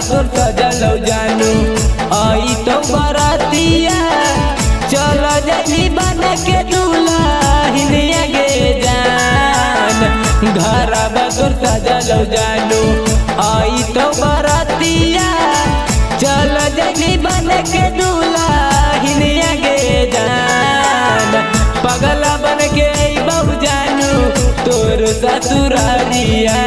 बतोर सजल जानू आई तो बरातिया चल जाई बन के दुल्हनिया गे जान। घर बतोर सजल जानू आई तो बरातिया चल जाई बन के दुल्हनिया गे जान। पगला बन के बहु जानू तोर ससुरारिया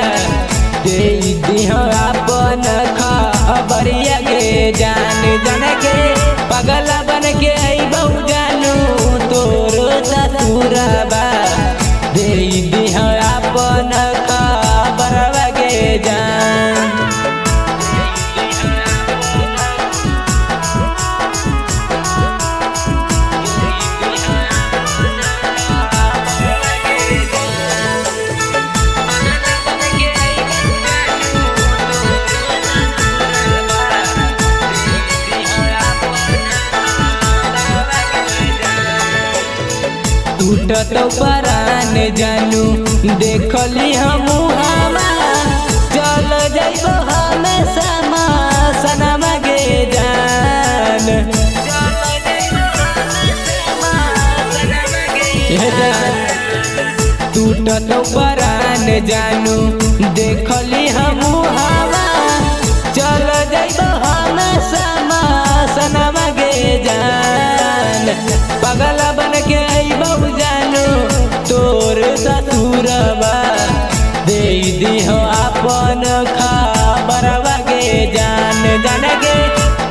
दे दिहा अपन खबरिया गे जान। जान के पगला बन के बहु जानू तोर ससुरबा दे दिहा अपन खबरवा गे जान। टूटत परान जानू देखली हम चल जाइबो हमेशा सनमा गे जान। टूटत परान जानू देखली हम चल जाइबो हमेशा सनमा गे जान। पगला बन के बहु जानू तोर ससुरबा दे दिहो अपन खबरवा गे जान। जान के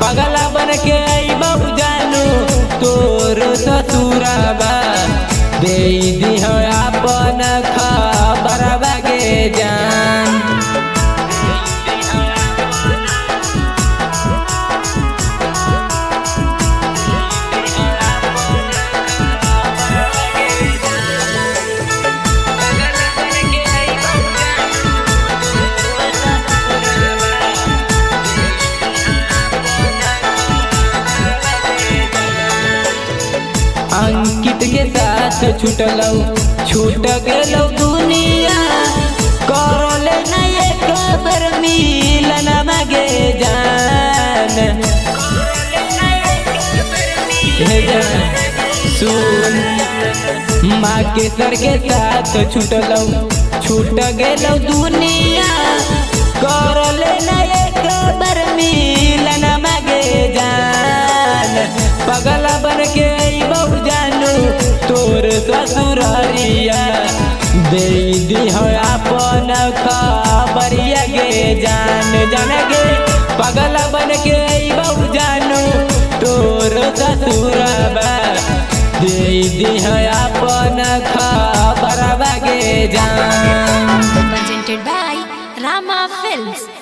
पगला बन के बहु जानू तोर ससुरबा दे दिहो अपन खबरवा गे जान। अंकित के साथ छूट गेलौ दुनिया करले नहीं खबर मिलन गे जान। सुन माँ के सर के साथ छूट गेलौ दुनिया करले नहीं खबर मिलन गे जान। पगला बन के बहु जानू तोर ससुरारिया दे दिहो अपन खबरिया गे जान। जान गे पगला बन के बहु जानू तोर ससुरबा दे दिहो अपन खबरवा गे जान। Presented by Rama Films.